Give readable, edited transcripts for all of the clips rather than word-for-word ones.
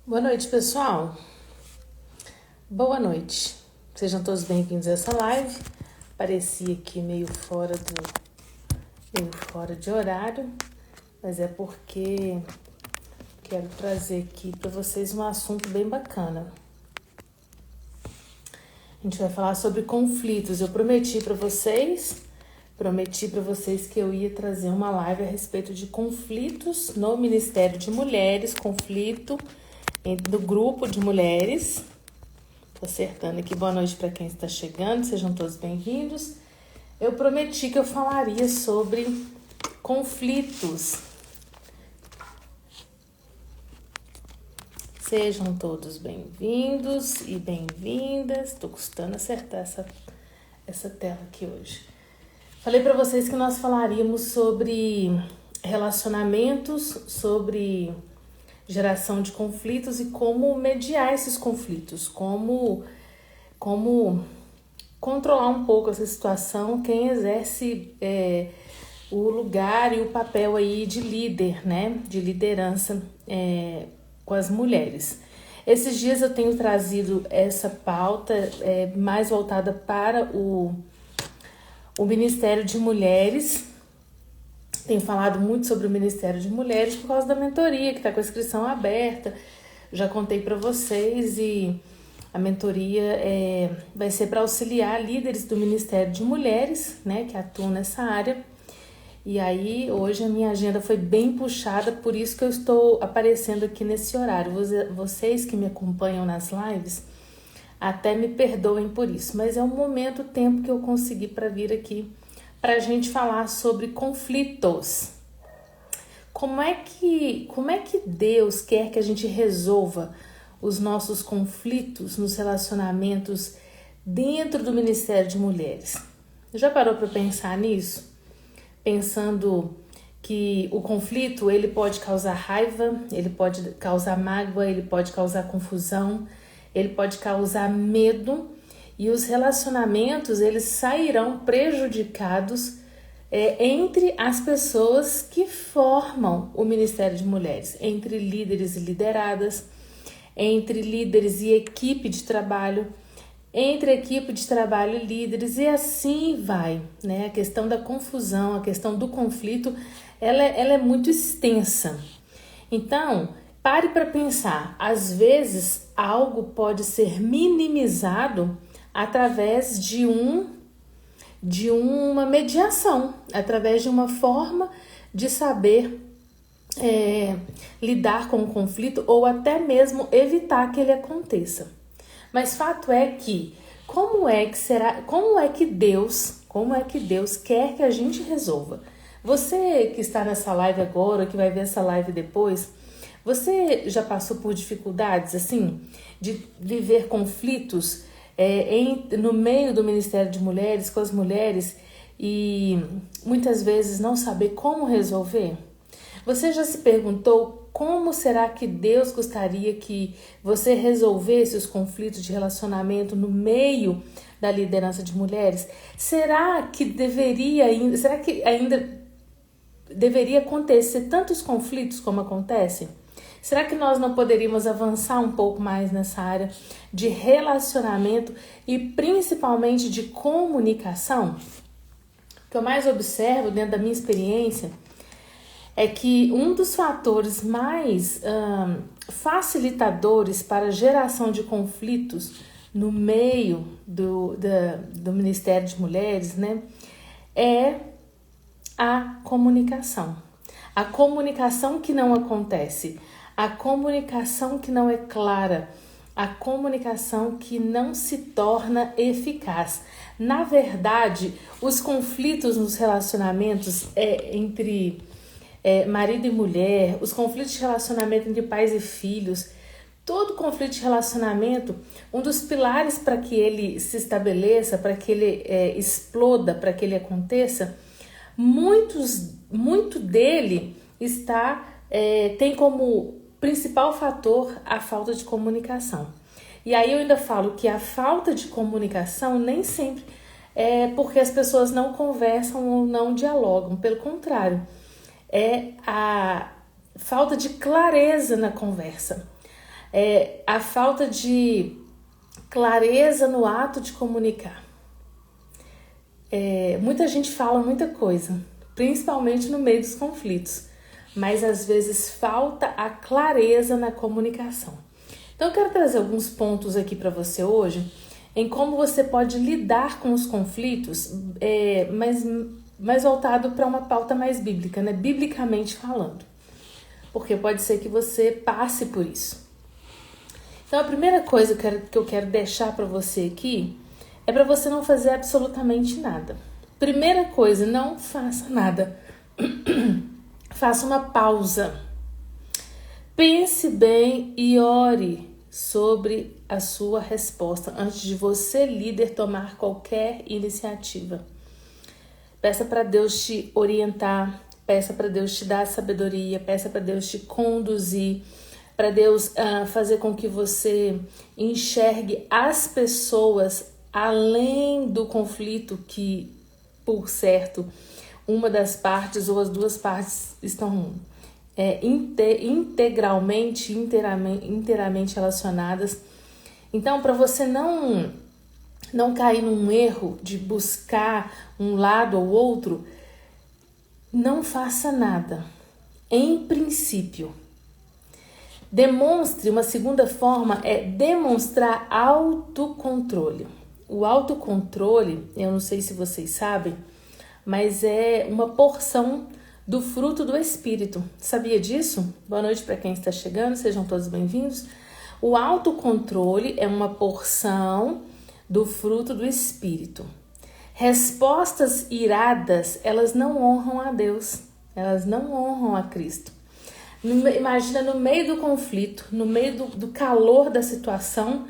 Boa noite, pessoal. Boa noite. Sejam todos bem-vindos a essa live. Pareci aqui meio fora de horário, mas é porque quero trazer aqui para vocês um assunto bem bacana. A gente vai falar sobre conflitos. Eu prometi para vocês que eu ia trazer uma live a respeito de conflitos no Ministério de Mulheres, conflito do grupo de mulheres. Tô acertando aqui, boa noite para quem está chegando, sejam todos bem-vindos. Eu prometi que eu falaria sobre conflitos. Sejam todos bem-vindos e bem-vindas. Tô custando acertar essa tela aqui hoje. Falei para vocês que nós falaríamos sobre relacionamentos, sobre geração de conflitos e como mediar esses conflitos, como controlar um pouco essa situação, quem exerce o lugar e o papel aí de líder, né, de liderança com as mulheres. Esses dias eu tenho trazido essa pauta mais voltada para o Ministério de Mulheres. Tenho falado muito sobre o Ministério de Mulheres por causa da mentoria, que está com a inscrição aberta. Já contei para vocês e a mentoria vai ser para auxiliar líderes do Ministério de Mulheres, né, que atuam nessa área. E aí, hoje a minha agenda foi bem puxada, por isso que eu estou aparecendo aqui nesse horário. Vocês que me acompanham nas lives, até me perdoem por isso, mas é o momento, o tempo que eu consegui para vir aqui para a gente falar sobre conflitos. Como é que Deus quer que a gente resolva os nossos conflitos nos relacionamentos dentro do Ministério de Mulheres? Já parou para pensar nisso? Pensando que o conflito ele pode causar raiva, ele pode causar mágoa, ele pode causar confusão, ele pode causar medo. E os relacionamentos, eles sairão prejudicados entre as pessoas que formam o Ministério de Mulheres, entre líderes e lideradas, entre líderes e equipe de trabalho, entre equipe de trabalho e líderes, e assim vai, né? A questão da confusão, a questão do conflito, ela é muito extensa. Então, pare para pensar, às vezes algo pode ser minimizado através de uma mediação, através de uma forma de saber lidar com o conflito ou até mesmo evitar que ele aconteça. Mas fato é que como é que Deus quer que a gente resolva? Você que está nessa live agora, que vai ver essa live depois, você já passou por dificuldades assim de viver conflitos no meio do Ministério de Mulheres, com as mulheres, e muitas vezes não saber como resolver? Você já se perguntou como será que Deus gostaria que você resolvesse os conflitos de relacionamento no meio da liderança de mulheres? Será que ainda deveria acontecer tantos conflitos como acontecem? Será que nós não poderíamos avançar um pouco mais nessa área de relacionamento e principalmente de comunicação? O que eu mais observo dentro da minha experiência é que um dos fatores mais facilitadores para a geração de conflitos no meio do Ministério de Mulheres, né, é a comunicação. A comunicação que não acontece, a comunicação que não é clara, a comunicação que não se torna eficaz. Na verdade, os conflitos nos relacionamentos entre marido e mulher, os conflitos de relacionamento entre pais e filhos, todo conflito de relacionamento, um dos pilares para que ele se estabeleça, para que ele exploda, para que ele aconteça, muito dele tem como principal fator a falta de comunicação. E aí eu ainda falo que a falta de comunicação nem sempre é porque as pessoas não conversam ou não dialogam, pelo contrário, é a falta de clareza na conversa. a falta de clareza no ato de comunicar. Muita gente fala muita coisa, principalmente no meio dos conflitos, mas às vezes falta a clareza na comunicação. Então eu quero trazer alguns pontos aqui para você hoje, em como você pode lidar com os conflitos, mais voltado para uma pauta mais bíblica, né? Biblicamente falando, porque pode ser que você passe por isso. Então a primeira coisa que eu quero deixar para você aqui é para você não fazer absolutamente nada. Primeira coisa, não faça nada. Faça uma pausa. Pense bem e ore sobre a sua resposta antes de você, líder, tomar qualquer iniciativa. Peça para Deus te orientar, peça para Deus te dar sabedoria, peça para Deus te conduzir, para Deus fazer com que você enxergue as pessoas além do conflito que, por certo, uma das partes ou as duas partes estão inteiramente relacionadas. Então, para você não cair num erro de buscar um lado ou outro, não faça nada. Em princípio, demonstre, uma segunda forma é demonstrar autocontrole. O autocontrole, eu não sei se vocês sabem, mas é uma porção do fruto do Espírito. Sabia disso? Boa noite para quem está chegando, sejam todos bem-vindos. O autocontrole é uma porção do fruto do Espírito. Respostas iradas, elas não honram a Deus, elas não honram a Cristo. Imagina, no meio do conflito, no meio do calor da situação,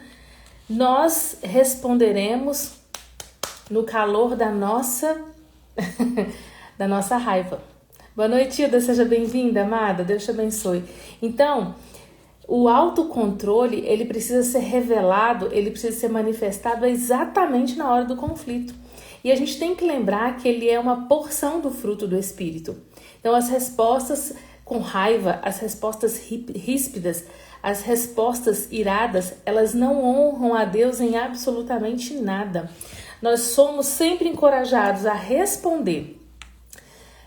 nós responderemos no calor da nossa raiva. Boa noite, Hilda, seja bem-vinda, amada, Deus te abençoe. Então, o autocontrole, ele precisa ser revelado, ele precisa ser manifestado exatamente na hora do conflito. E a gente tem que lembrar que ele é uma porção do fruto do Espírito. Então, as respostas com raiva, as respostas ríspidas, as respostas iradas, elas não honram a Deus em absolutamente nada. Nós somos sempre encorajados a responder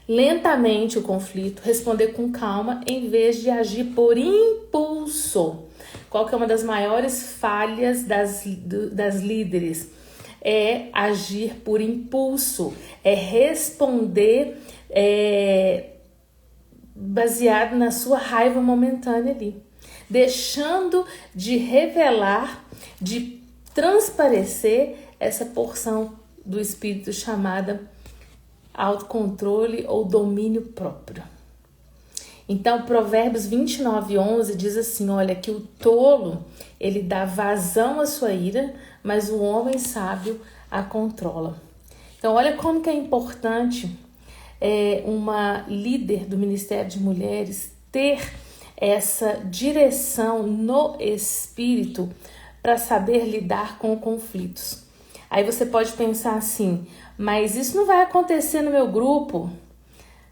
lentamente o conflito, responder com calma, em vez de agir por impulso. Qual que é uma das maiores falhas das líderes? É agir por impulso, é responder baseado na sua raiva momentânea ali, deixando de revelar, de transparecer essa porção do Espírito chamada autocontrole ou domínio próprio. Então, Provérbios 29:11 diz assim, olha, que o tolo, ele dá vazão à sua ira, mas o homem sábio a controla. Então, olha como que é importante uma líder do Ministério de Mulheres ter essa direção no espírito para saber lidar com conflitos. Aí você pode pensar assim, mas isso não vai acontecer no meu grupo.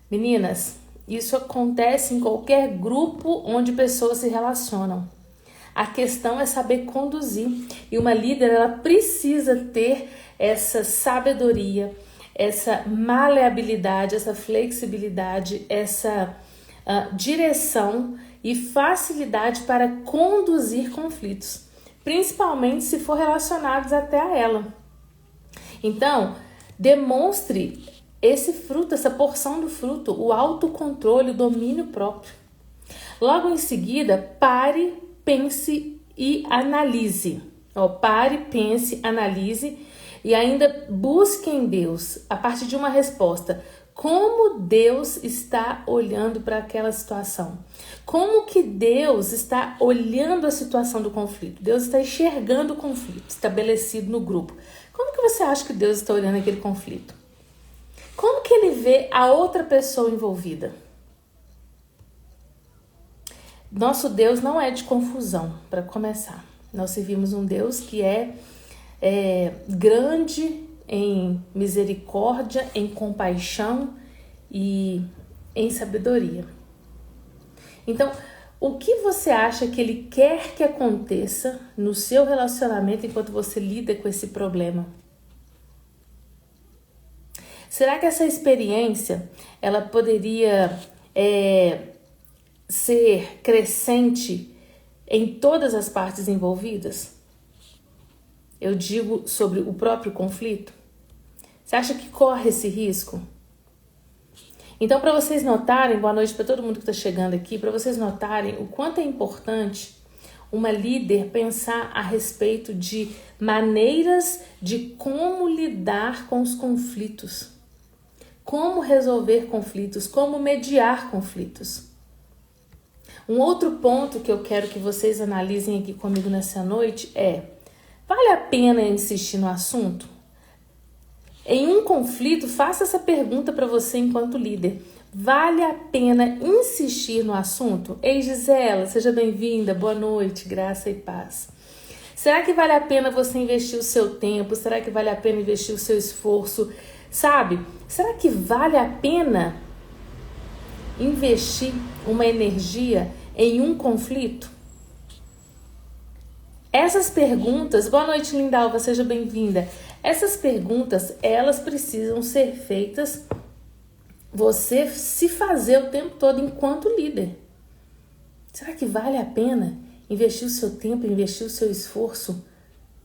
Meninas, isso acontece em qualquer grupo onde pessoas se relacionam. A questão é saber conduzir. E uma líder, ela precisa ter essa sabedoria, essa maleabilidade, essa flexibilidade, essa direção e facilidade para conduzir conflitos, principalmente se for relacionados até a ela. Então, demonstre esse fruto, essa porção do fruto, o autocontrole, o domínio próprio. Logo em seguida, pare, pense e analise. Pare, pense, analise e ainda busque em Deus, a partir de uma resposta, como Deus está olhando para aquela situação. Como que Deus está olhando a situação do conflito? Deus está enxergando o conflito estabelecido no grupo. Como que você acha que Deus está olhando aquele conflito? Como que ele vê a outra pessoa envolvida? Nosso Deus não é de confusão, para começar. Nós servimos um Deus que é grande em misericórdia, em compaixão e em sabedoria. Então, O que você acha que ele quer que aconteça no seu relacionamento enquanto você lida com esse problema? Será que essa experiência ela poderia ser crescente em todas as partes envolvidas? Eu digo sobre o próprio conflito. Você acha que corre esse risco? Então, para vocês notarem, boa noite para todo mundo que está chegando aqui, para vocês notarem o quanto é importante uma líder pensar a respeito de maneiras de como lidar com os conflitos, como resolver conflitos, como mediar conflitos. Um outro ponto que eu quero que vocês analisem aqui comigo nessa noite é: vale a pena insistir no assunto? Em um conflito, faça essa pergunta para você enquanto líder. Vale a pena insistir no assunto? Ei, Gisela, seja bem-vinda. Boa noite, graça e paz. Será que vale a pena você investir o seu tempo? Será que vale a pena investir o seu esforço? Sabe? Será que vale a pena investir uma energia em um conflito? Essas perguntas, boa noite, Lindalva, seja bem-vinda. Essas perguntas, elas precisam ser feitas, você se fazer o tempo todo enquanto líder. Será que vale a pena investir o seu tempo, investir o seu esforço?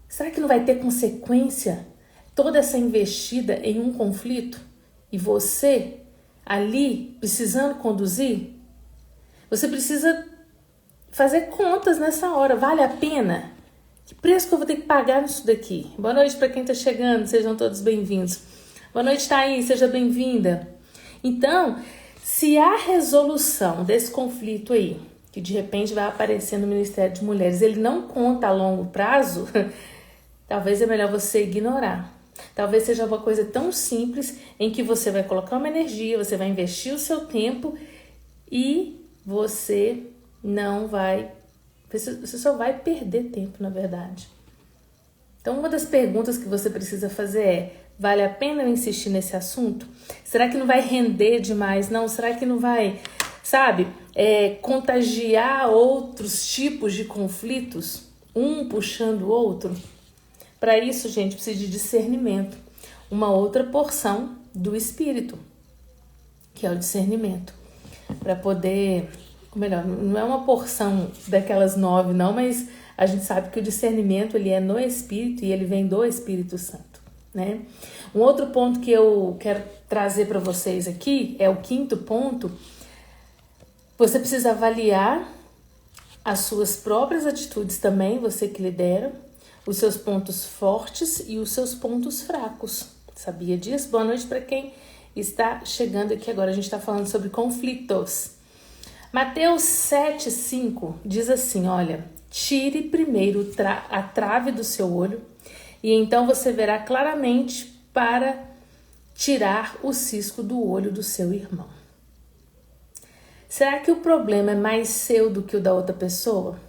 Será que não vai ter consequência toda essa investida em um conflito? E você, ali, precisando conduzir? Você precisa fazer contas nessa hora. Vale a pena? Que preço que eu vou ter que pagar nisso daqui? Boa noite para quem está chegando, sejam todos bem-vindos. Boa noite, Thaís, seja bem-vinda. Então, se a resolução desse conflito aí, que de repente vai aparecer no Ministério de Mulheres, ele não conta a longo prazo, talvez é melhor você ignorar. Talvez seja uma coisa tão simples em que você vai colocar uma energia, você vai investir o seu tempo e você não vai... Você só vai perder tempo, na verdade. Então, uma das perguntas que você precisa fazer é: vale a pena eu insistir nesse assunto? Será que não vai render demais? Não? Será que não vai, sabe, contagiar outros tipos de conflitos? Um puxando o outro? Para isso, gente, precisa de discernimento. Uma outra porção do espírito, que é o discernimento. Para poder... Ou melhor, não é uma porção daquelas 9 não, mas a gente sabe que o discernimento ele é no Espírito e ele vem do Espírito Santo, né? Um outro ponto que eu quero trazer para vocês aqui é o 5º ponto. Você precisa avaliar as suas próprias atitudes também, você que lidera, os seus pontos fortes e os seus pontos fracos. Sabia disso? Boa noite para quem está chegando aqui agora. A gente está falando sobre conflitos. Mateus 7,5 diz assim, olha: tire primeiro a trave do seu olho e então você verá claramente para tirar o cisco do olho do seu irmão. Será que o problema é mais seu do que o da outra pessoa?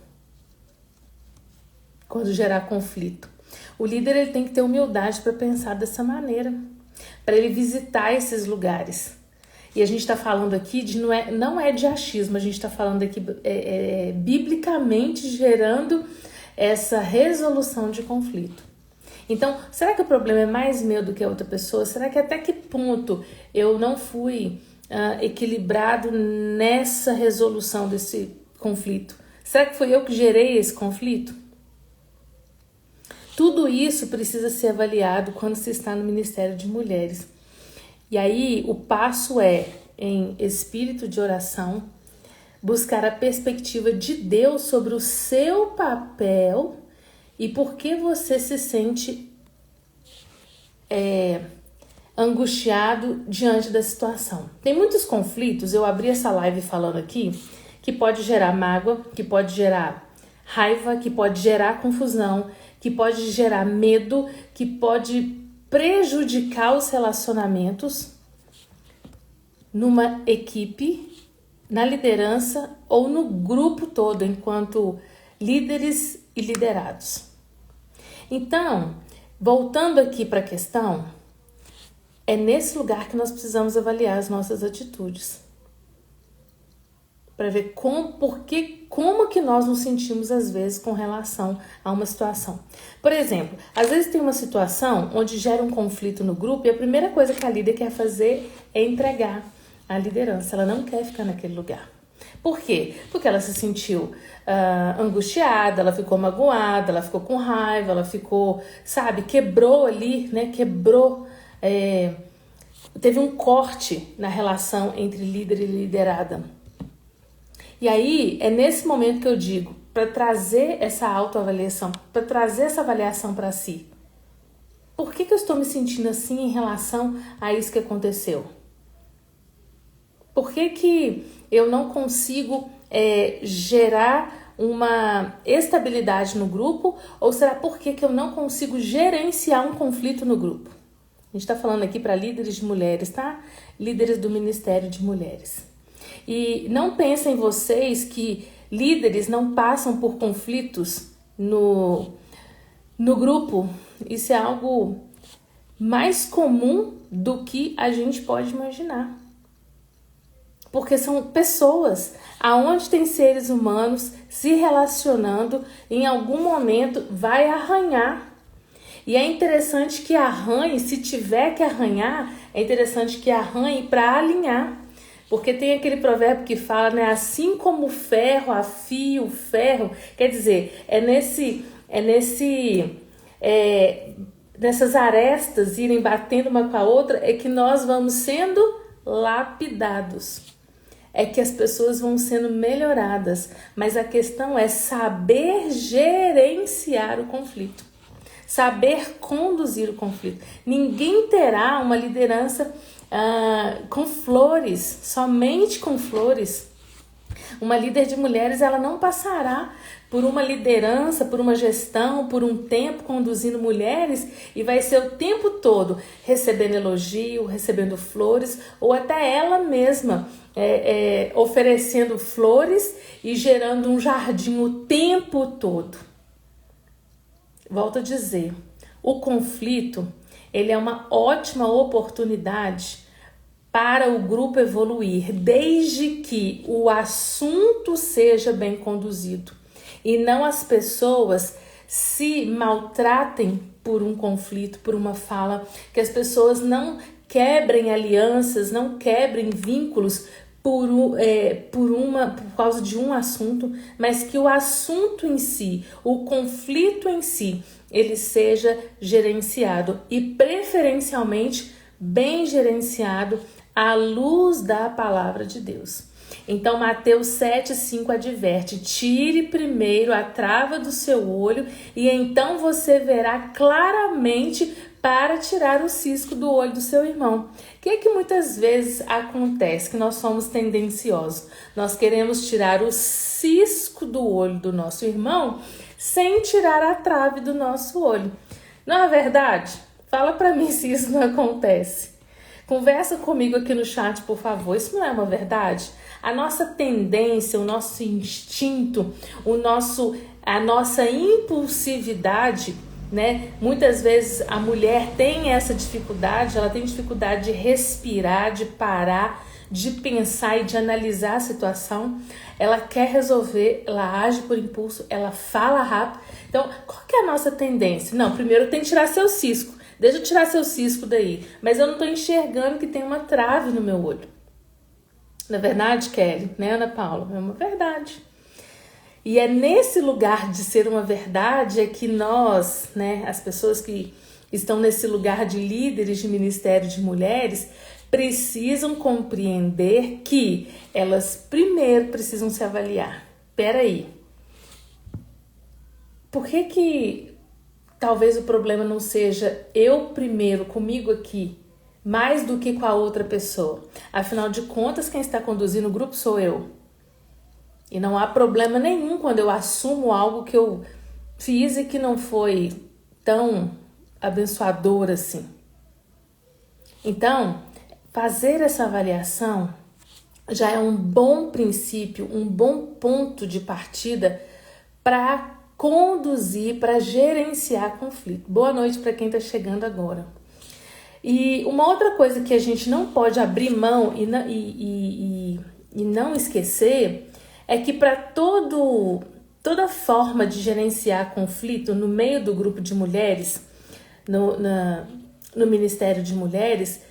Quando gerar conflito. O líder ele tem que ter humildade para pensar dessa maneira, para ele visitar esses lugares. E a gente está falando aqui de não é de achismo, a gente está falando aqui biblicamente gerando essa resolução de conflito. Então, será que o problema é mais meu do que a outra pessoa? Será que até que ponto eu não fui equilibrado nessa resolução desse conflito? Será que foi eu que gerei esse conflito? Tudo isso precisa ser avaliado quando se está no Ministério de Mulheres. E aí, o passo é, em espírito de oração, buscar a perspectiva de Deus sobre o seu papel e por que você se sente angustiado diante da situação. Tem muitos conflitos, eu abri essa live falando aqui, que pode gerar mágoa, que pode gerar raiva, que pode gerar confusão, que pode gerar medo, que pode prejudicar os relacionamentos numa equipe, na liderança ou no grupo todo, enquanto líderes e liderados. Então, voltando aqui para a questão, é nesse lugar que nós precisamos avaliar as nossas atitudes. para ver como que nós nos sentimos às vezes com relação a uma situação. Por exemplo, às vezes tem uma situação onde gera um conflito no grupo e a primeira coisa que a líder quer fazer é entregar a liderança. Ela não quer ficar naquele lugar. Por quê? Porque ela se sentiu angustiada, ela ficou magoada, ela ficou com raiva, ela ficou, quebrou ali, né? Teve um corte na relação entre líder e liderada. E aí, é nesse momento que eu digo, para trazer essa autoavaliação, para trazer essa avaliação para si. Por que eu estou me sentindo assim em relação a isso que aconteceu? Por que eu não consigo gerar uma estabilidade no grupo? Ou será porque eu não consigo gerenciar um conflito no grupo? A gente está falando aqui para líderes de mulheres, tá? Líderes do Ministério de Mulheres. E não pensem vocês que líderes não passam por conflitos no grupo. Isso é algo mais comum do que a gente pode imaginar. Porque são pessoas, aonde tem seres humanos se relacionando, em algum momento vai arranhar. E é interessante que arranhe, se tiver que arranhar, é interessante que arranhe para alinhar. Porque tem aquele provérbio que fala, né? Assim como o ferro afia o ferro. Quer dizer, nessas arestas irem batendo uma com a outra, é que nós vamos sendo lapidados. É que as pessoas vão sendo melhoradas. Mas a questão é saber gerenciar o conflito. Saber conduzir o conflito. Ninguém terá uma liderança com flores, somente com flores. Uma líder de mulheres, ela não passará por uma liderança, por uma gestão, por um tempo conduzindo mulheres e vai ser o tempo todo recebendo elogio, recebendo flores ou até ela mesma oferecendo flores e gerando um jardim o tempo todo. Volto a dizer, o conflito, ele é uma ótima oportunidade para o grupo evoluir, desde que o assunto seja bem conduzido e não as pessoas se maltratem por um conflito, por uma fala, que as pessoas não quebrem alianças, não quebrem vínculos por causa de um assunto, mas que o assunto em si, o conflito em si, ele seja gerenciado e preferencialmente bem gerenciado à luz da palavra de Deus. Então Mateus 7,5 adverte: tire primeiro a trava do seu olho e então você verá claramente para tirar o cisco do olho do seu irmão. O que é que muitas vezes acontece? Que nós somos tendenciosos. Nós queremos tirar o cisco do olho do nosso irmão sem tirar a trave do nosso olho. Não é verdade? Fala para mim se isso não acontece. Conversa comigo aqui no chat, por favor. Isso não é uma verdade? A nossa tendência, o nosso instinto, a nossa impulsividade, né? Muitas vezes a mulher tem essa dificuldade, ela tem dificuldade de respirar, de parar, de pensar e de analisar a situação. Ela quer resolver, ela age por impulso, ela fala rápido. Então, qual que é a nossa tendência? Não, primeiro tem que tirar seu cisco. Deixa eu tirar seu cisco daí. Mas eu não estou enxergando que tem uma trave no meu olho. Não é verdade, Kelly? Né, Ana Paula? É uma verdade. E é nesse lugar de ser uma verdade é que nós, né, as pessoas que estão nesse lugar de líderes de ministério de mulheres, precisam compreender que elas primeiro precisam se avaliar. Peraí, por que talvez o problema não seja eu primeiro, comigo aqui, mais do que com a outra pessoa? Afinal de contas, quem está conduzindo o grupo sou eu. E não há problema nenhum quando eu assumo algo que eu fiz e que não foi tão abençoador assim. Então, fazer essa avaliação já é um bom princípio, um bom ponto de partida para conduzir, para gerenciar conflito. Boa noite para quem está chegando agora. E uma outra coisa que a gente não pode abrir mão e não esquecer é que para toda forma de gerenciar conflito no meio do grupo de mulheres, no Ministério de Mulheres,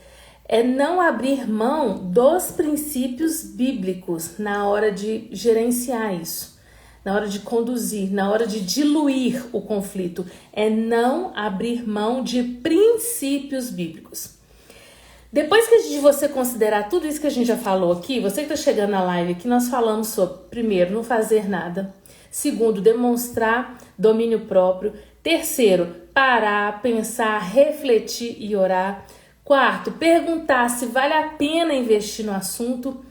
é não abrir mão dos princípios bíblicos na hora de gerenciar isso, na hora de conduzir, na hora de diluir o conflito. É não abrir mão de princípios bíblicos. Depois que você considerar tudo isso que a gente já falou aqui, você que está chegando na live aqui, nós falamos sobre, primeiro, não fazer nada. Segundo, demonstrar domínio próprio. Terceiro, parar, pensar, refletir e orar. Quarto, perguntar se vale a pena investir no assunto.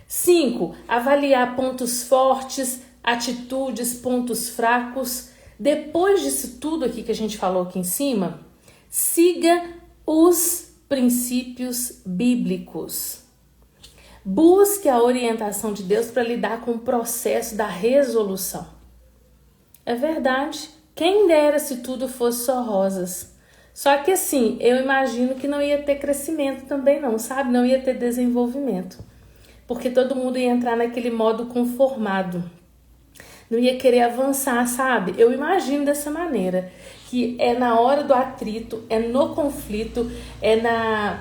5, avaliar pontos fortes, atitudes, pontos fracos. Depois disso tudo aqui que a gente falou aqui em cima, siga os princípios bíblicos. Busque a orientação de Deus para lidar com o processo da resolução. É verdade. Quem dera se tudo fosse só rosas. Só que assim, eu imagino que não ia ter crescimento também não, sabe? Não ia ter desenvolvimento. Porque todo mundo ia entrar naquele modo conformado. Não ia querer avançar, sabe? Eu imagino dessa maneira. Que é na hora do atrito, é no conflito, é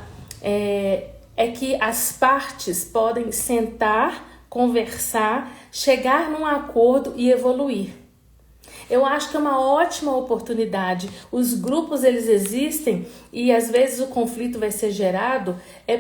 que as partes podem sentar, conversar, chegar num acordo e evoluir. Eu acho que é uma ótima oportunidade. Os grupos, eles existem e às vezes o conflito vai ser gerado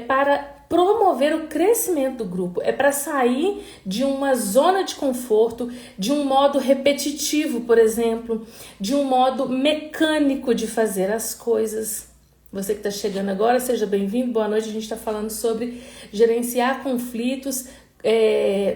para promover o crescimento do grupo, é para sair de uma zona de conforto, de um modo repetitivo, por exemplo, de um modo mecânico de fazer as coisas. Você que está chegando agora, seja bem-vindo, boa noite. A gente está falando sobre gerenciar conflitos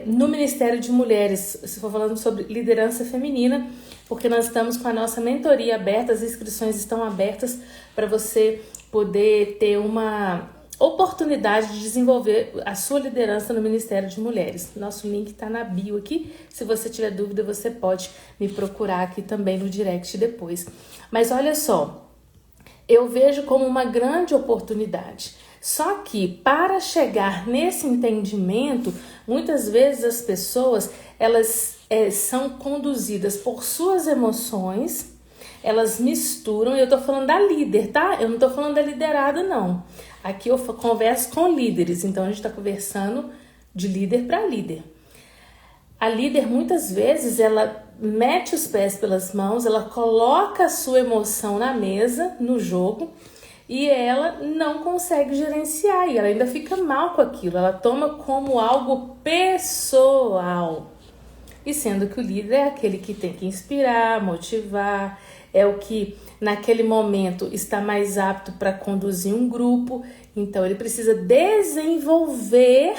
no Ministério de Mulheres. Estou falando sobre liderança feminina, porque nós estamos com a nossa mentoria aberta, as inscrições estão abertas para você poder ter uma oportunidade de desenvolver a sua liderança no Ministério de Mulheres. Nosso link está na bio aqui. Se você tiver dúvida, você pode me procurar aqui também no direct depois. Mas olha só, eu vejo como uma grande oportunidade. Só que para chegar nesse entendimento, muitas vezes as pessoas elas são conduzidas por suas emoções, elas misturam, e eu tô falando da líder, tá? Eu não tô falando da liderada, não. Aqui eu converso com líderes, então a gente está conversando de líder para líder. A líder, muitas vezes, ela mete os pés pelas mãos, ela coloca a sua emoção na mesa, no jogo, e ela não consegue gerenciar, e ela ainda fica mal com aquilo, ela toma como algo pessoal. E sendo que o líder é aquele que tem que inspirar, motivar, é o que naquele momento está mais apto para conduzir um grupo, então ele precisa desenvolver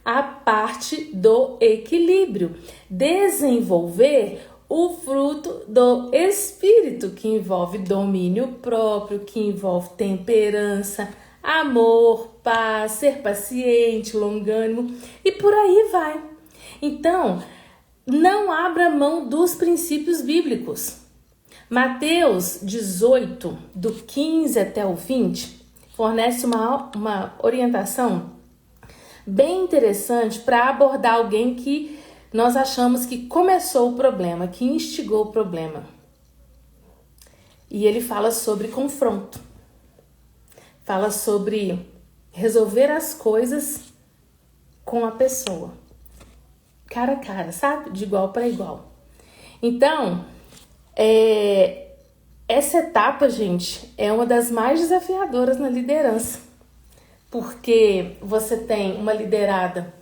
a parte do equilíbrio, desenvolver o fruto do Espírito, que envolve domínio próprio, que envolve temperança, amor, paz, ser paciente, longânimo e por aí vai. Então, não abra mão dos princípios bíblicos. Mateus 18, do 15 até o 20, fornece uma orientação bem interessante para abordar alguém que nós achamos que começou o problema, que instigou o problema. E ele fala sobre confronto. Fala sobre resolver as coisas com a pessoa. Cara a cara, sabe? De igual para igual. Então, essa etapa, gente, é uma das mais desafiadoras na liderança. Porque você tem uma liderada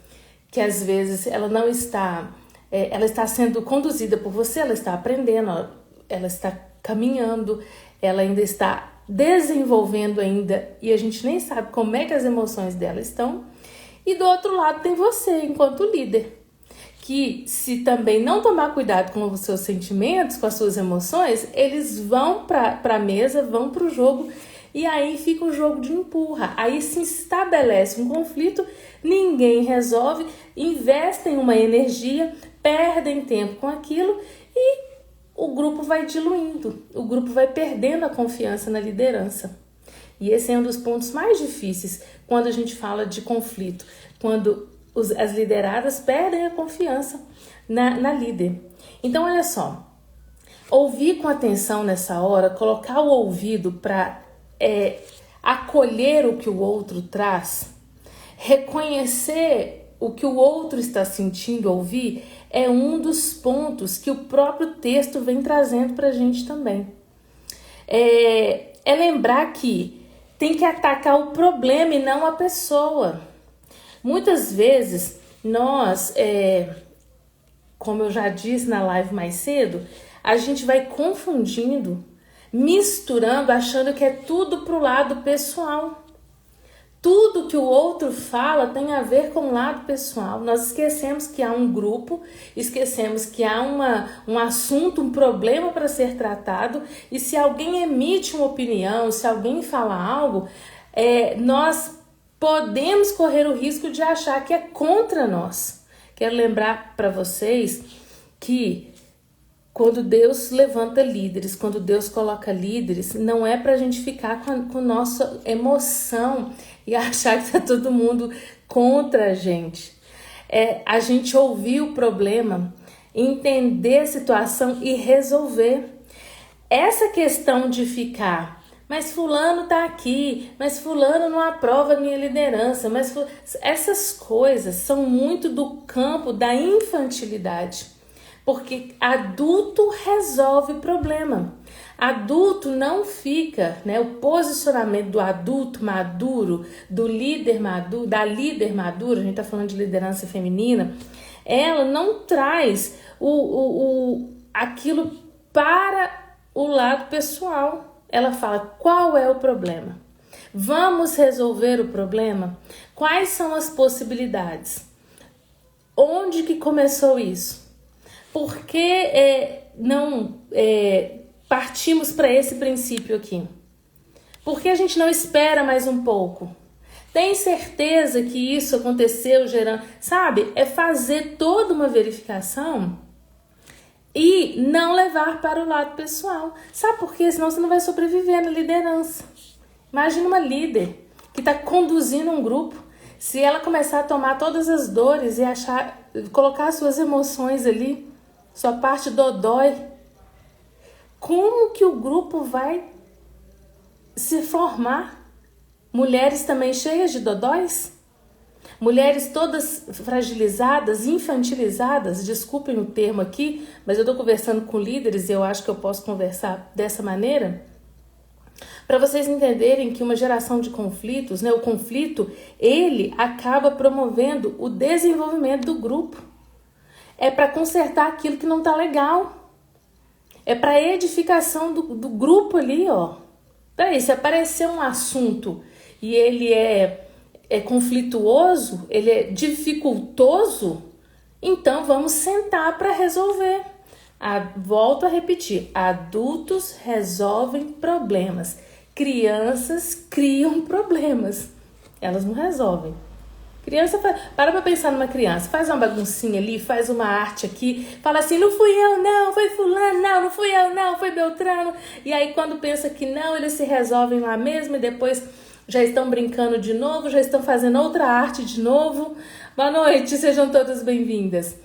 que às vezes ela não está, ela está sendo conduzida por você, ela está aprendendo, ela está caminhando, ela ainda está desenvolvendo ainda e a gente nem sabe como é que as emoções dela estão. E do outro lado tem você, enquanto líder, que se também não tomar cuidado com os seus sentimentos, com as suas emoções, eles vão para a mesa, vão para o jogo e aí fica o jogo de empurra. Aí se estabelece um conflito, ninguém resolve, investem uma energia, perdem tempo com aquilo e o grupo vai diluindo, o grupo vai perdendo a confiança na liderança. E esse é um dos pontos mais difíceis, quando a gente fala de conflito, quando as lideradas perdem a confiança na líder. Então, olha só, ouvir com atenção nessa hora, colocar o ouvido para acolher o que o outro traz, reconhecer o que o outro está sentindo, ouvir, é um dos pontos que o próprio texto vem trazendo para a gente também. É lembrar que tem que atacar o problema e não a pessoa. Muitas vezes nós, como eu já disse na live mais cedo, a gente vai confundindo, misturando, achando que é tudo pro lado pessoal. Tudo que o outro fala tem a ver com o lado pessoal. Nós esquecemos que há um grupo, esquecemos que há um assunto, um problema para ser tratado. E se alguém emite uma opinião, se alguém fala algo, nós podemos correr o risco de achar que é contra nós. Quero lembrar para vocês que quando Deus levanta líderes, quando Deus coloca líderes, não é para a gente ficar com nossa emoção e achar que está todo mundo contra a gente. É a gente ouvir o problema, entender a situação e resolver. Essa questão de ficar, mas fulano tá aqui, mas fulano não aprova a minha liderança, essas coisas são muito do campo da infantilidade. Porque adulto resolve problema. Adulto não fica, né? O posicionamento do adulto maduro, do líder maduro, da líder madura, a gente tá falando de liderança feminina, ela não traz aquilo para o lado pessoal. Ela fala, qual é o problema? Vamos resolver o problema? Quais são as possibilidades? Onde que começou isso? Por que não partimos para esse princípio aqui? Por que a gente não espera mais um pouco? Tem certeza que isso aconteceu gerando... Sabe, é fazer toda uma verificação e não levar para o lado pessoal. Sabe por quê? Senão você não vai sobreviver na liderança. Imagina uma líder que está conduzindo um grupo. Se ela começar a tomar todas as dores e colocar suas emoções ali, sua parte dodói, como que o grupo vai se formar? Mulheres também cheias de dodóis? Mulheres todas fragilizadas, infantilizadas, desculpem o termo aqui, mas eu estou conversando com líderes e eu acho que eu posso conversar dessa maneira, para vocês entenderem que uma geração de conflitos, né, o conflito, ele acaba promovendo o desenvolvimento do grupo. É para consertar aquilo que não tá legal. É para edificação do grupo ali, ó. Peraí, se aparecer um assunto e ele é conflituoso, ele é dificultoso, então vamos sentar para resolver. Volto a repetir, adultos resolvem problemas. Crianças criam problemas. Elas não resolvem. Criança, para pra pensar numa criança, faz uma baguncinha ali, faz uma arte aqui, fala assim, não fui eu não, foi fulano, não fui eu não, foi Beltrano. E aí quando pensa que não, eles se resolvem lá mesmo e depois já estão brincando de novo, já estão fazendo outra arte de novo. Boa noite, sejam todas bem-vindas.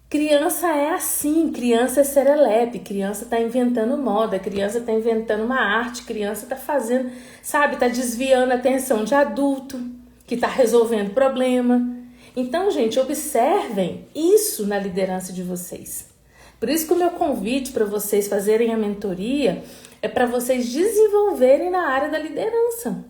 Criança é assim, criança é serelepe, criança tá inventando moda, criança tá inventando uma arte, criança tá fazendo, sabe, tá desviando a atenção de adulto que está resolvendo problema. Então, gente, observem isso na liderança de vocês. Por isso que o meu convite para vocês fazerem a mentoria é para vocês desenvolverem na área da liderança.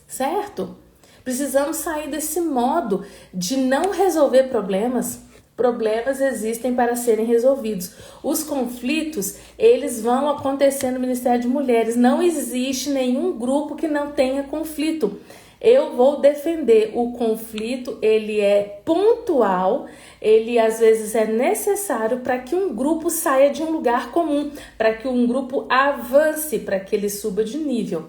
Certo? Precisamos sair desse modo de não resolver problemas. Problemas existem para serem resolvidos. Os conflitos, eles vão acontecer no Ministério de Mulheres. Não existe nenhum grupo que não tenha conflito. Eu vou defender o conflito, ele é pontual, ele às vezes é necessário para que um grupo saia de um lugar comum, para que um grupo avance, para que ele suba de nível.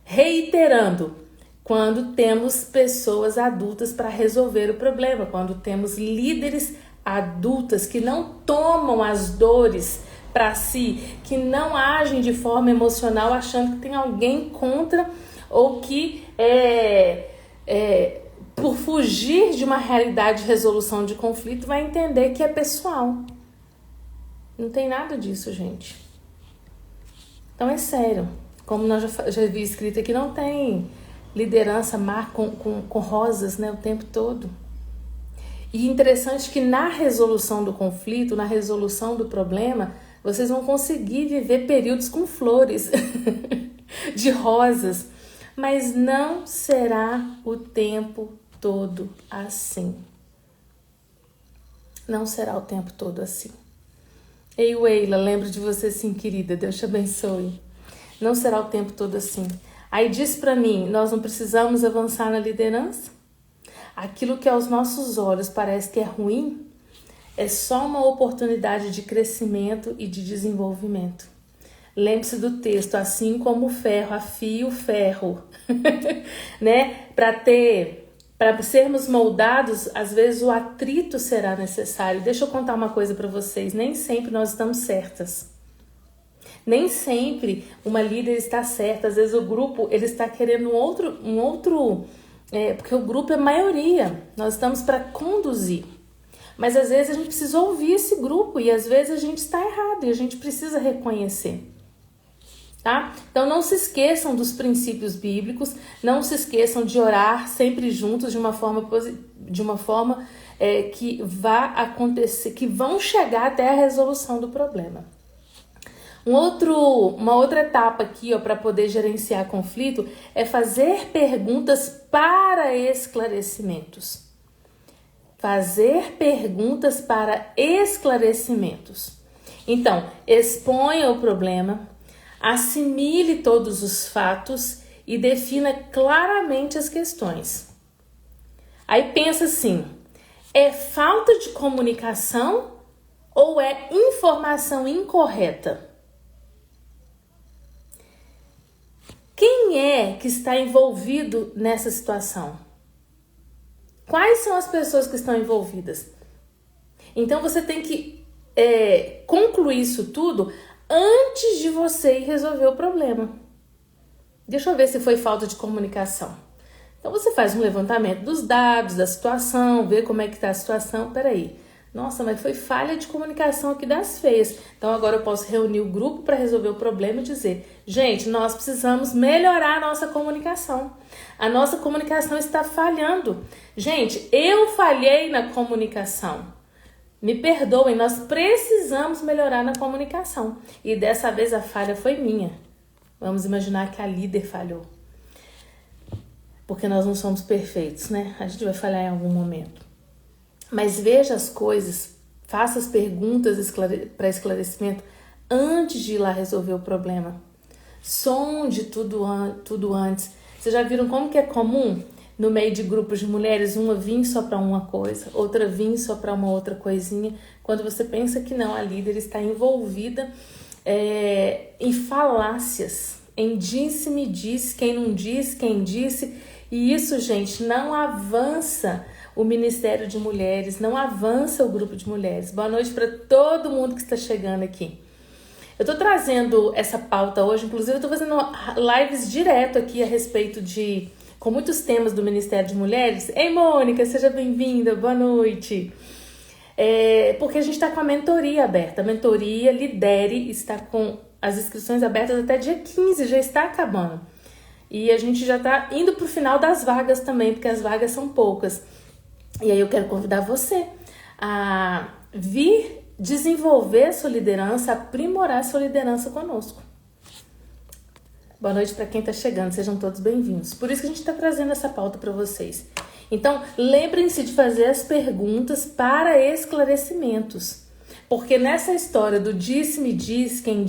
Reiterando, quando temos pessoas adultas para resolver o problema, quando temos líderes adultas que não tomam as dores para si, que não agem de forma emocional achando que tem alguém contra ou que por fugir de uma realidade de resolução de conflito, vai entender que é pessoal. Não tem nada disso, gente. Então é sério. Como nós já vi escrito aqui, não tem liderança com rosas, né, o tempo todo. E interessante que na resolução do conflito, na resolução do problema, vocês vão conseguir viver períodos com flores, de rosas, mas não será o tempo todo assim. Não será o tempo todo assim. Ei, Weila, lembro de você sim, querida, Deus te abençoe. Não será o tempo todo assim. Aí diz pra mim, nós não precisamos avançar na liderança? Aquilo que aos nossos olhos parece que é ruim, é só uma oportunidade de crescimento e de desenvolvimento. Lembre-se do texto, assim como o ferro afia o ferro, né? Para sermos moldados, às vezes o atrito será necessário. Deixa eu contar uma coisa para vocês, nem sempre nós estamos certas. Nem sempre uma líder está certa, às vezes o grupo ele está querendo um outro porque o grupo é maioria, nós estamos para conduzir. Mas às vezes a gente precisa ouvir esse grupo e às vezes a gente está errado e a gente precisa reconhecer. Tá? Então não se esqueçam dos princípios bíblicos, não se esqueçam de orar sempre juntos de uma forma que vá acontecer, que vão chegar até a resolução do problema. Uma outra etapa aqui para poder gerenciar conflito é fazer perguntas para esclarecimentos. Fazer perguntas para esclarecimentos. Então, exponha o problema, assimile todos os fatos e defina claramente as questões. Aí pensa assim, é falta de comunicação ou é informação incorreta? Quem é que está envolvido nessa situação? Quais são as pessoas que estão envolvidas? Então você tem que concluir isso tudo antes de você ir resolver o problema. Deixa eu ver se foi falta de comunicação. Então você faz um levantamento dos dados, da situação, vê como é que está a situação. Peraí, nossa, mas foi falha de comunicação aqui das feias. Então agora eu posso reunir o grupo para resolver o problema e dizer, gente, nós precisamos melhorar a nossa comunicação. A nossa comunicação está falhando. Gente, eu falhei na comunicação. Me perdoem, nós precisamos melhorar na comunicação. E dessa vez a falha foi minha. Vamos imaginar que a líder falhou. Porque nós não somos perfeitos, né? A gente vai falhar em algum momento. Mas veja as coisas, faça as perguntas para esclarecimento antes de ir lá resolver o problema. Sonde tudo antes. Vocês já viram como que é comum no meio de grupos de mulheres, uma vir só para uma coisa, outra vir só para uma outra coisinha, quando você pensa que não, a líder está envolvida em falácias, em disse-me disse, quem não disse, quem disse, e isso, gente, não avança o Ministério de Mulheres, não avança o grupo de mulheres. Boa noite para todo mundo que está chegando aqui. Eu estou trazendo essa pauta hoje, inclusive eu estou fazendo lives direto aqui a respeito com muitos temas do Ministério de Mulheres. Ei, Mônica, seja bem-vinda, boa noite. Porque a gente está com a mentoria aberta. A mentoria Lidere está com as inscrições abertas até dia 15, já está acabando. E a gente já está indo para o final das vagas também, porque as vagas são poucas. E aí eu quero convidar você a vir desenvolver a sua liderança, aprimorar a sua liderança conosco. Boa noite para quem está chegando, sejam todos bem-vindos. Por isso que a gente está trazendo essa pauta para vocês. Então, lembrem-se de fazer as perguntas para esclarecimentos. Porque nessa história do disse-me diz, quem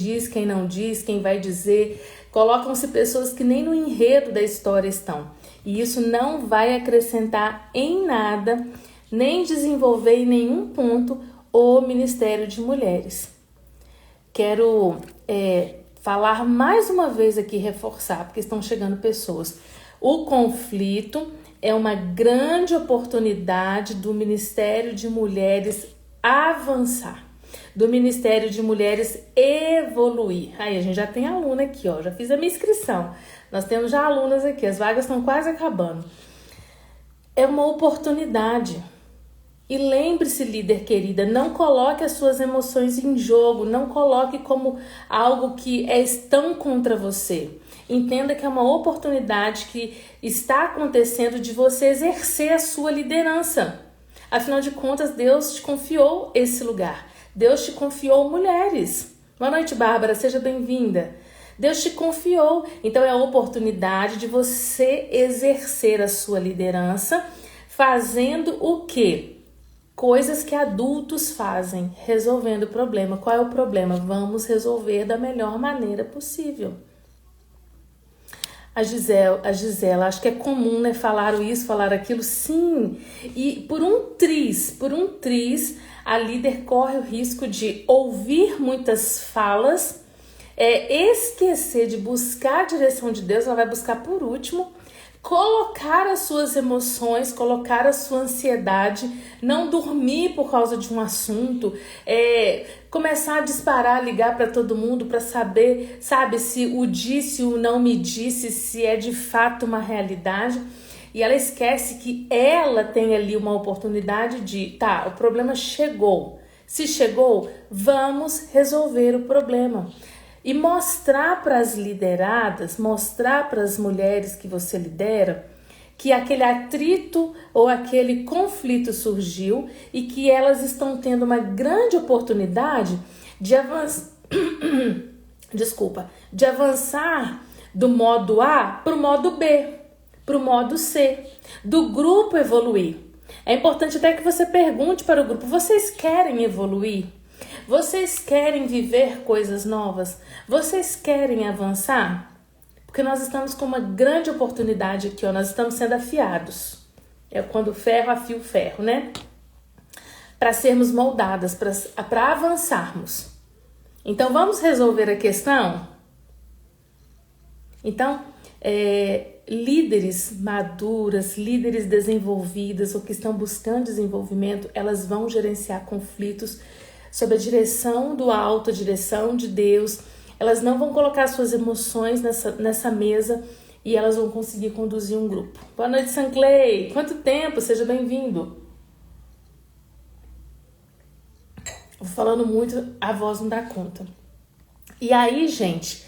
não diz, quem vai dizer, colocam-se pessoas que nem no enredo da história estão. E isso não vai acrescentar em nada, nem desenvolver em nenhum ponto o Ministério de Mulheres. Quero falar mais uma vez aqui, reforçar, porque estão chegando pessoas. O conflito é uma grande oportunidade do Ministério de Mulheres avançar. do Ministério de Mulheres Evoluir. Aí, a gente já tem aluna aqui, ó, já fiz a minha inscrição. Nós temos já alunas aqui, as vagas estão quase acabando. É uma oportunidade. E lembre-se, líder querida, não coloque as suas emoções em jogo, não coloque como algo que estão contra você. Entenda que é uma oportunidade que está acontecendo de você exercer a sua liderança. Afinal de contas, Deus te confiou esse lugar. Deus te confiou mulheres. Boa noite, Bárbara, seja bem-vinda. Deus te confiou. Então é a oportunidade de você exercer a sua liderança fazendo o quê? Coisas que adultos fazem, resolvendo o problema. Qual é o problema? Vamos resolver da melhor maneira possível. A Gisela, acho que é comum, né? Falar isso, falar aquilo, sim. E por um triz, a líder corre o risco de ouvir muitas falas, esquecer de buscar a direção de Deus, ela vai buscar por último, colocar as suas emoções, colocar a sua ansiedade, não dormir por causa de um assunto, começar a disparar, ligar para todo mundo para saber, sabe, se o disse ou não me disse, se é de fato uma realidade. E ela esquece que ela tem ali uma oportunidade de, o problema chegou. Se chegou, vamos resolver o problema. E mostrar para as lideradas, mostrar para as mulheres que você lidera, que aquele atrito ou aquele conflito surgiu e que elas estão tendo uma grande oportunidade de avançar do modo A para o modo B, para o modo C, do grupo evoluir. É importante até que você pergunte para o grupo, vocês querem evoluir? Vocês querem viver coisas novas? Vocês querem avançar? Porque nós estamos com uma grande oportunidade aqui, ó. Nós estamos sendo afiados. É quando o ferro afia o ferro, né? Para sermos moldadas, para avançarmos. Então, vamos resolver a questão? Então, líderes maduras, líderes desenvolvidas ou que estão buscando desenvolvimento, elas vão gerenciar conflitos sob a direção do alto, a direção de Deus. Elas não vão colocar suas emoções nessa mesa e elas vão conseguir conduzir um grupo. Boa noite, Sanclay. Quanto tempo? Seja bem-vindo. Vou falando muito, a voz não dá conta. E aí, gente,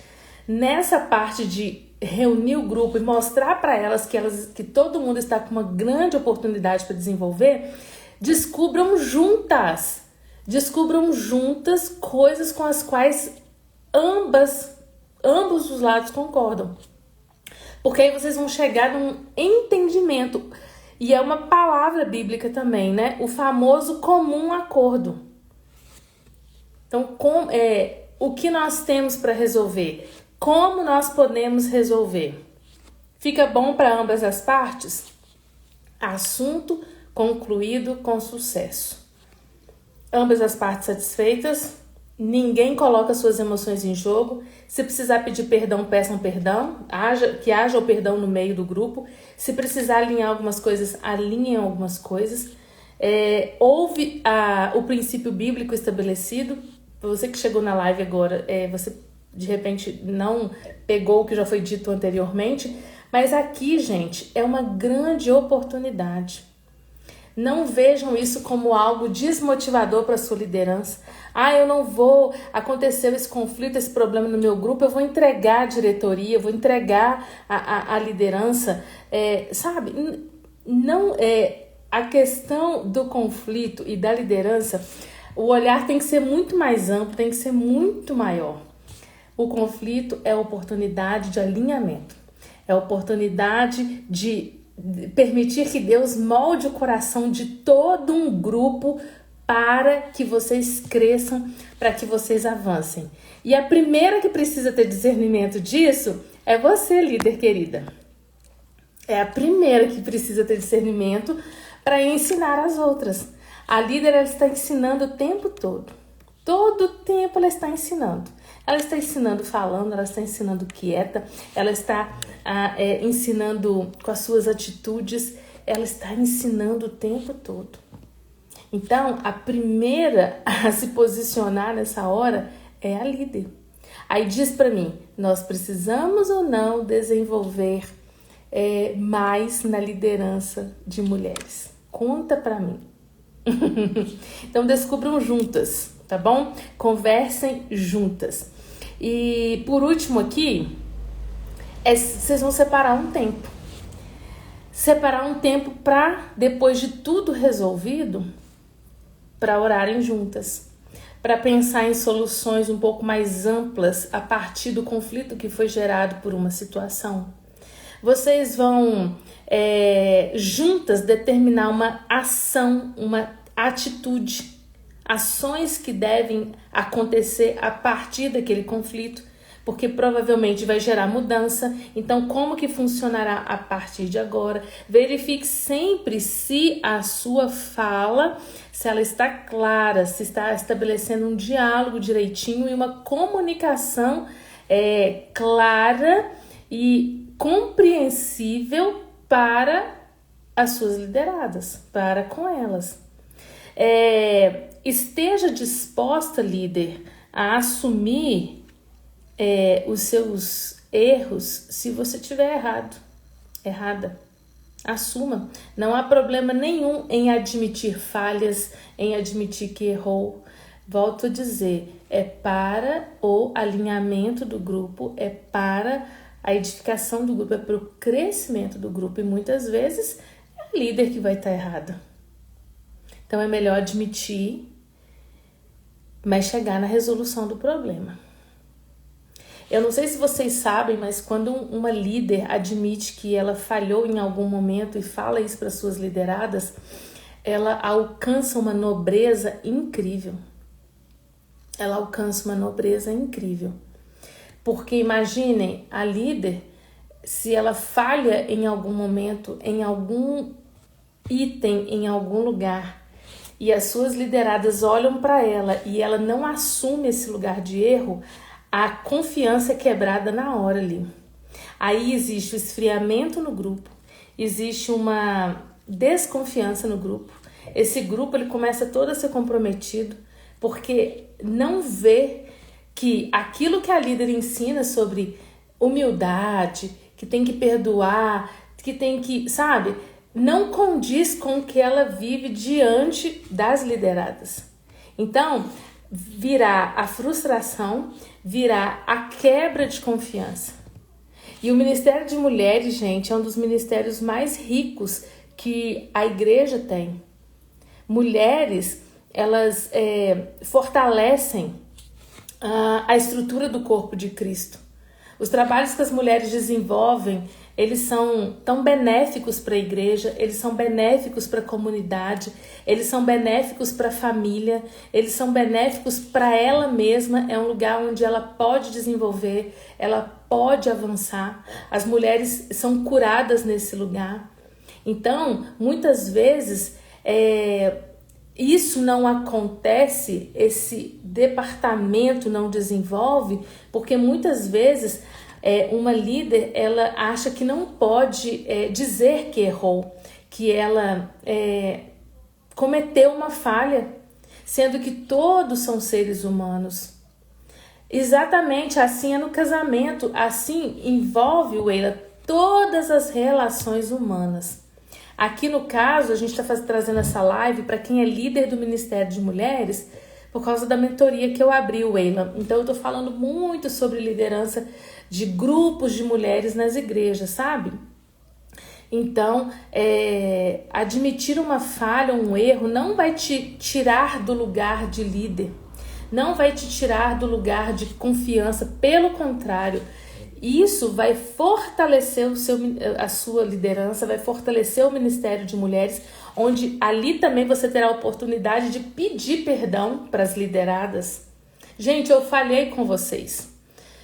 nessa parte de reunir o grupo e mostrar para elas que todo mundo está com uma grande oportunidade para desenvolver, descubram juntas coisas com as quais ambos os lados concordam. Porque aí vocês vão chegar num entendimento. E é uma palavra bíblica também, né? O famoso comum acordo. Então, o que nós temos para resolver? Como nós podemos resolver? Fica bom para ambas as partes? Assunto concluído com sucesso. Ambas as partes satisfeitas, ninguém coloca suas emoções em jogo. Se precisar pedir perdão, peçam perdão, que haja o perdão no meio do grupo. Se precisar alinhar algumas coisas, alinhem algumas coisas. Houve o princípio bíblico estabelecido. Para você que chegou na live agora, você de repente não pegou o que já foi dito anteriormente, mas aqui, gente, é uma grande oportunidade. Não vejam isso como algo desmotivador para a sua liderança. Eu não vou, aconteceu esse conflito, esse problema no meu grupo, eu vou entregar a diretoria, eu vou entregar a liderança. Não a questão do conflito e da liderança, o olhar tem que ser muito mais amplo, tem que ser muito maior. O conflito é a oportunidade de alinhamento, é a oportunidade de permitir que Deus molde o coração de todo um grupo para que vocês cresçam, para que vocês avancem. E a primeira que precisa ter discernimento disso é você, líder querida. É a primeira que precisa ter discernimento para ensinar as outras. A líder, ela está ensinando o tempo todo. Todo o tempo ela está ensinando. Ela está ensinando falando, ela está ensinando quieta, ela está ensinando com as suas atitudes, ela está ensinando o tempo todo. Então, a primeira a se posicionar nessa hora é a líder. Aí diz para mim, nós precisamos ou não desenvolver mais na liderança de mulheres? Conta para mim. Então, descubram juntas, tá bom? Conversem juntas. E por último aqui, vocês vão separar um tempo. Separar um tempo para, depois de tudo resolvido, para orarem juntas, para pensar em soluções um pouco mais amplas a partir do conflito que foi gerado por uma situação. Vocês vão juntas determinar uma ação, uma atitude, ações que devem acontecer a partir daquele conflito, porque provavelmente vai gerar mudança. Então, como que funcionará a partir de agora? Verifique sempre se a sua fala, se ela está clara, se está estabelecendo um diálogo direitinho e uma comunicação clara e compreensível para as suas lideradas, para com elas. Esteja disposta, líder, a assumir os seus erros se você estiver errada. Assuma. Não há problema nenhum em admitir falhas, em admitir que errou. Volto a dizer, é para o alinhamento do grupo, é para a edificação do grupo, é para o crescimento do grupo. E muitas vezes é o líder que vai estar errado. Então é melhor admitir, mas chegar na resolução do problema. Eu não sei se vocês sabem, mas quando uma líder admite que ela falhou em algum momento e fala isso para suas lideradas, ela alcança uma nobreza incrível. Ela alcança uma nobreza incrível. Porque imaginem, a líder, se ela falha em algum momento, em algum item, em algum lugar, e as suas lideradas olham para ela e ela não assume esse lugar de erro, a confiança é quebrada na hora ali. Aí existe o esfriamento no grupo, existe uma desconfiança no grupo. Esse grupo ele começa todo a ser comprometido porque não vê que aquilo que a líder ensina sobre humildade, que tem que perdoar, que tem que, sabe, não condiz com o que ela vive diante das lideradas. Então, virá a frustração, virá a quebra de confiança. E o Ministério de Mulheres, gente, é um dos ministérios mais ricos que a igreja tem. Mulheres, elas fortalecem a estrutura do corpo de Cristo. Os trabalhos que as mulheres desenvolvem, eles são tão benéficos para a igreja, eles são benéficos para a comunidade, eles são benéficos para a família, eles são benéficos para ela mesma. É um lugar onde ela pode desenvolver, ela pode avançar. As mulheres são curadas nesse lugar. Então, muitas vezes, isso não acontece, esse departamento não desenvolve, porque muitas vezes uma líder, ela acha que não pode dizer que errou, que ela cometeu uma falha, sendo que todos são seres humanos. Exatamente assim é no casamento, assim envolve, Weila, todas as relações humanas. Aqui no caso, a gente está trazendo essa live para quem é líder do Ministério de Mulheres, por causa da mentoria que eu abri, Weila. Então eu estou falando muito sobre liderança de grupos de mulheres nas igrejas, sabe? Então, admitir uma falha, um erro, não vai te tirar do lugar de líder, não vai te tirar do lugar de confiança, pelo contrário, isso vai fortalecer a sua liderança, vai fortalecer o Ministério de Mulheres, onde ali também você terá a oportunidade de pedir perdão para as lideradas. Gente, eu falhei com vocês.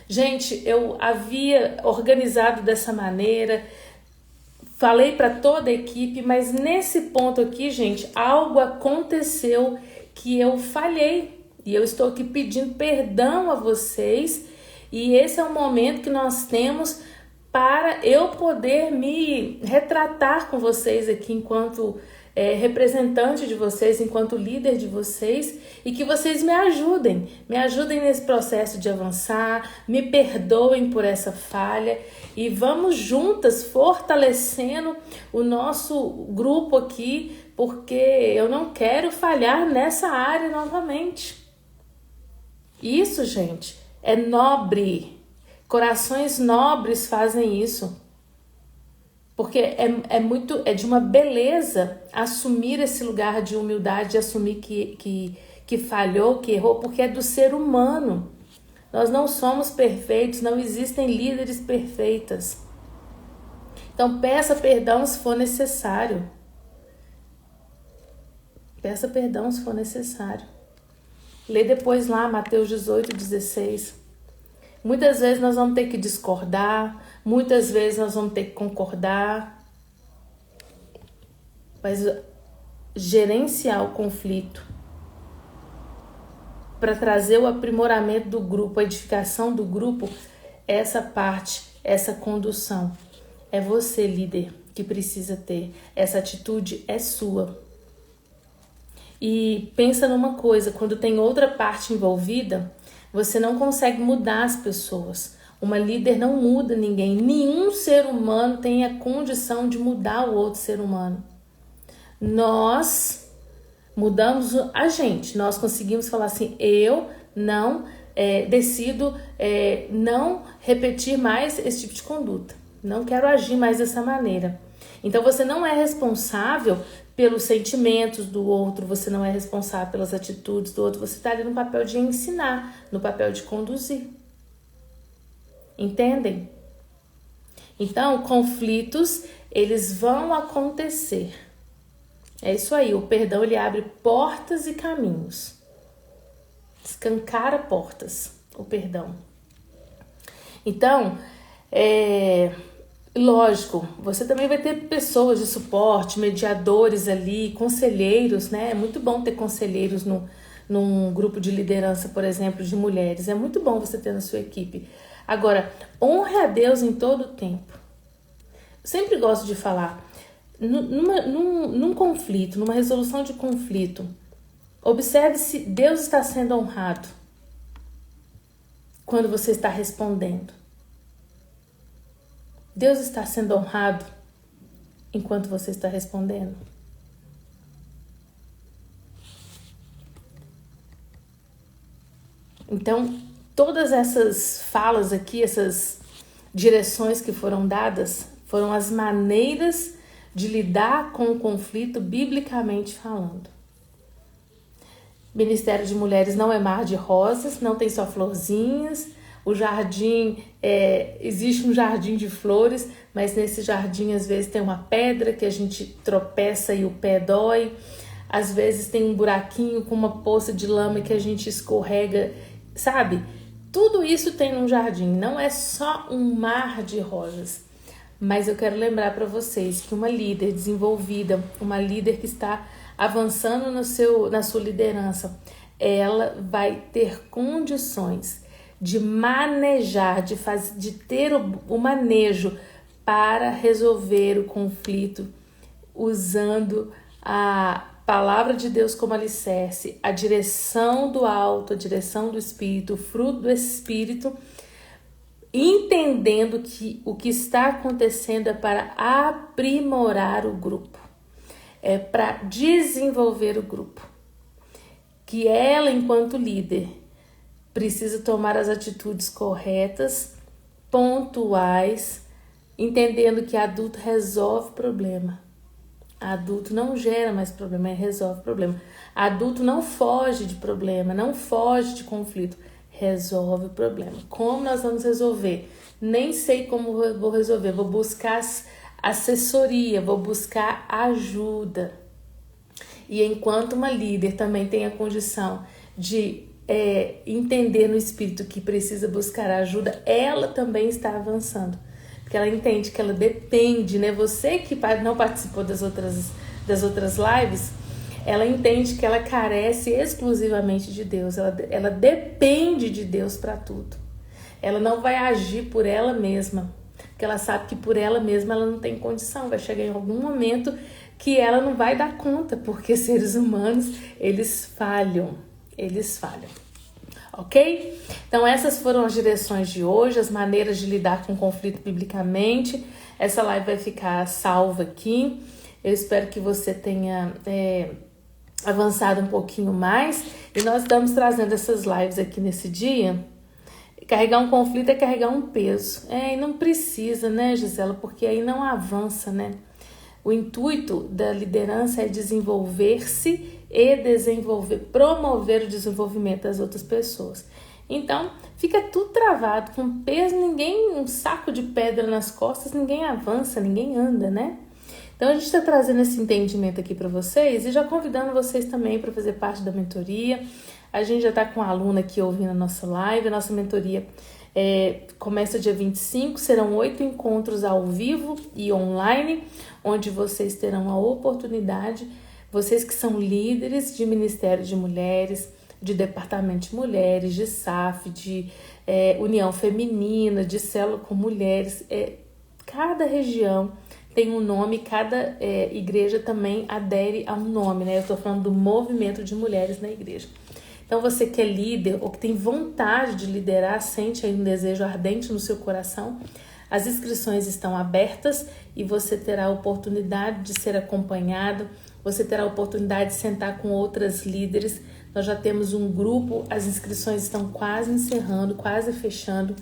Gente, eu havia organizado dessa maneira, falei para toda a equipe, mas nesse ponto aqui, gente, algo aconteceu que eu falhei. E eu estou aqui pedindo perdão a vocês. E esse é o momento que nós temos para eu poder me retratar com vocês aqui enquanto representante de vocês, enquanto líder de vocês, e que vocês me ajudem nesse processo de avançar, me perdoem por essa falha e vamos juntas fortalecendo o nosso grupo aqui, porque eu não quero falhar nessa área novamente. Isso, gente, é nobre. Corações nobres fazem isso. Porque é de uma beleza assumir esse lugar de humildade, assumir que falhou, que errou, porque é do ser humano. Nós não somos perfeitos, não existem líderes perfeitas. Então peça perdão se for necessário. Peça perdão se for necessário. Lê depois lá Mateus 18:16. Muitas vezes nós vamos ter que discordar, muitas vezes nós vamos ter que concordar, mas gerenciar o conflito para trazer o aprimoramento do grupo, a edificação do grupo, essa parte, essa condução. É você, líder, que precisa ter. Essa atitude é sua. E pensa numa coisa, quando tem outra parte envolvida, você não consegue mudar as pessoas. Uma líder não muda ninguém. Nenhum ser humano tem a condição de mudar o outro ser humano. Nós mudamos a gente. Nós conseguimos falar assim, eu não decido não repetir mais esse tipo de conduta. Não quero agir mais dessa maneira. Então você não é responsável pelos sentimentos do outro, você não é responsável pelas atitudes do outro, você está ali no papel de ensinar, no papel de conduzir. Entendem? Então, conflitos, eles vão acontecer. É isso aí, o perdão ele abre portas e caminhos. Escancara portas, o perdão. Então, lógico, você também vai ter pessoas de suporte, mediadores ali, conselheiros, né? É muito bom ter conselheiros num grupo de liderança, por exemplo, de mulheres. É muito bom você ter na sua equipe. Agora, honre a Deus em todo o tempo. Eu sempre gosto de falar, num conflito, numa resolução de conflito, observe se Deus está sendo honrado quando você está respondendo. Deus está sendo honrado enquanto você está respondendo? Então, todas essas falas aqui, essas direções que foram dadas, foram as maneiras de lidar com o conflito biblicamente falando. Ministério de Mulheres não é mar de rosas, não tem só florzinhas. O jardim, existe um jardim de flores, mas nesse jardim às vezes tem uma pedra que a gente tropeça e o pé dói. Às vezes tem um buraquinho com uma poça de lama que a gente escorrega, sabe? Tudo isso tem num jardim, não é só um mar de rosas. Mas eu quero lembrar para vocês que uma líder desenvolvida, uma líder que está avançando na sua liderança, ela vai ter condições de manejar, de ter o manejo para resolver o conflito usando a palavra de Deus como alicerce, a direção do alto, a direção do Espírito, o fruto do Espírito, entendendo que o que está acontecendo é para aprimorar o grupo, é para desenvolver o grupo, que ela, enquanto líder, precisa tomar as atitudes corretas, pontuais, entendendo que adulto resolve problema. Adulto não gera mais problema, resolve problema. Adulto não foge de problema, não foge de conflito, resolve o problema. Como nós vamos resolver? Nem sei como vou resolver, vou buscar assessoria, vou buscar ajuda. E enquanto uma líder também tem a condição de entender no espírito que precisa buscar ajuda, ela também está avançando. Porque ela entende que ela depende, né? Você que não participou das outras lives, ela entende que ela carece exclusivamente de Deus. Ela depende de Deus para tudo. Ela não vai agir por ela mesma, porque ela sabe que por ela mesma ela não tem condição. Vai chegar em algum momento que ela não vai dar conta, porque seres humanos, eles falham. Ok? Então essas foram as direções de hoje, as maneiras de lidar com o conflito biblicamente. Essa live vai ficar salva aqui. Eu espero que você tenha avançado um pouquinho mais. E nós estamos trazendo essas lives aqui nesse dia. Carregar um conflito é carregar um peso. E não precisa, né, Gisela? Porque aí não avança, né? O intuito da liderança é desenvolver-se e promover o desenvolvimento das outras pessoas. Então, fica tudo travado, com peso, um saco de pedra nas costas, ninguém avança, ninguém anda, né? Então, a gente está trazendo esse entendimento aqui para vocês e já convidando vocês também para fazer parte da mentoria. A gente já está com a aluna aqui ouvindo a nossa live, a nossa mentoria começa dia 25, serão 8 encontros ao vivo e online, onde vocês terão a oportunidade, vocês que são líderes de Ministério de Mulheres, de Departamento de Mulheres, de SAF, de União Feminina, de Célula com Mulheres, cada região tem um nome, cada igreja também adere a um nome, né? Eu estou falando do movimento de mulheres na igreja. Então, você que é líder ou que tem vontade de liderar, sente aí um desejo ardente no seu coração, as inscrições estão abertas e você terá a oportunidade de ser acompanhado, você terá a oportunidade de sentar com outras líderes. Nós já temos um grupo, as inscrições estão quase encerrando, quase fechando.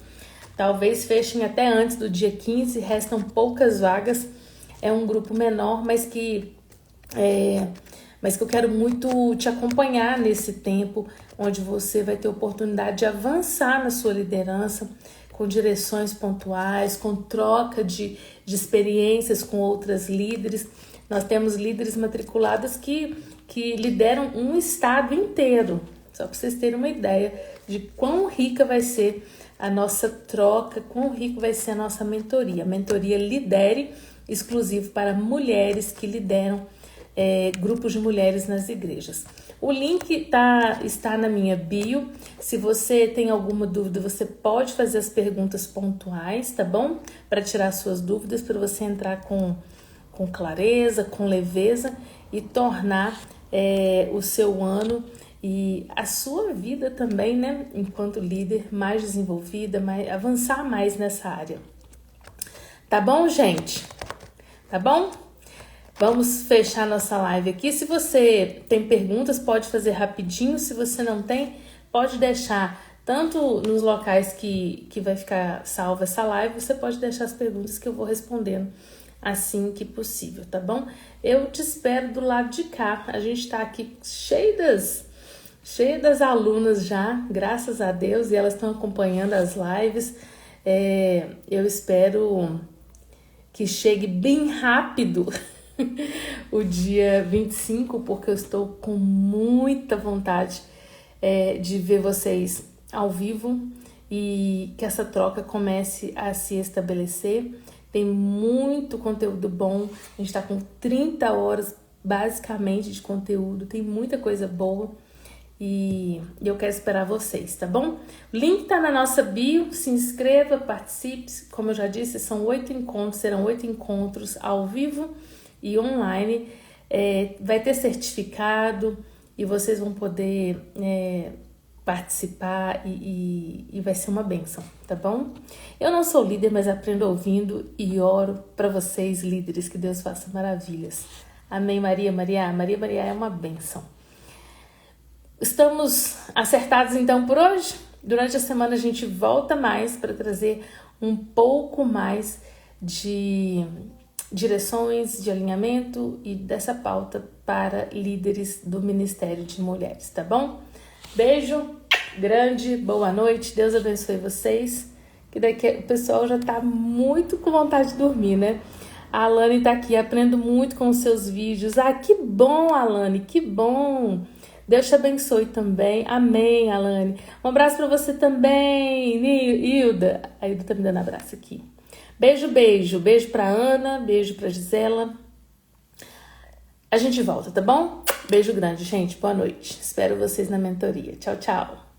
Talvez fechem até antes do dia 15, restam poucas vagas. É um grupo menor, mas que eu quero muito te acompanhar nesse tempo, onde você vai ter oportunidade de avançar na sua liderança, com direções pontuais, com troca de experiências com outras líderes. Nós temos líderes matriculadas que lideram um estado inteiro, só para vocês terem uma ideia de quão rica vai ser a nossa troca, quão rico vai ser a nossa mentoria. A mentoria Lidere, exclusivo para mulheres que lideram grupos de mulheres nas igrejas. O link está na minha bio. Se você tem alguma dúvida, você pode fazer as perguntas pontuais, tá bom? Para tirar suas dúvidas, para você entrar com clareza, com leveza e tornar o seu ano e a sua vida também, né, enquanto líder, mais desenvolvida, avançar mais nessa área. Tá bom, gente? Tá bom? Vamos fechar nossa live aqui. Se você tem perguntas, pode fazer rapidinho. Se você não tem, pode deixar tanto nos locais que vai ficar salva essa live, você pode deixar as perguntas que eu vou respondendo assim que possível, tá bom? Eu te espero do lado de cá. A gente tá aqui cheio das alunas já, graças a Deus, e elas estão acompanhando as lives. Eu espero que chegue bem rápido o dia 25, porque eu estou com muita vontade de ver vocês ao vivo e que essa troca comece a se estabelecer. Tem muito conteúdo bom, a gente está com 30 horas basicamente de conteúdo, tem muita coisa boa e eu quero esperar vocês, tá bom? O link tá na nossa bio, se inscreva, participe, como eu já disse, serão 8 encontros ao vivo e online, vai ter certificado e vocês vão poder participar e vai ser uma bênção, tá bom? Eu não sou líder, mas aprendo ouvindo e oro para vocês, líderes, que Deus faça maravilhas. Amém, Maria. Maria é uma bênção. Estamos acertados então por hoje? Durante a semana a gente volta mais para trazer um pouco mais de direções, de alinhamento e dessa pauta para líderes do Ministério de Mulheres, tá bom? Beijo grande, boa noite, Deus abençoe vocês, que daqui o pessoal já tá muito com vontade de dormir, né? A Alane tá aqui, aprendo muito com os seus vídeos. Ah, que bom, Alane, que bom! Deus te abençoe também, amém, Alane. Um abraço para você também, Hilda. A Hilda tá me dando abraço aqui. Beijo pra Ana, beijo pra Gisela. A gente volta, tá bom? Beijo grande, gente. Boa noite. Espero vocês na mentoria. Tchau, tchau.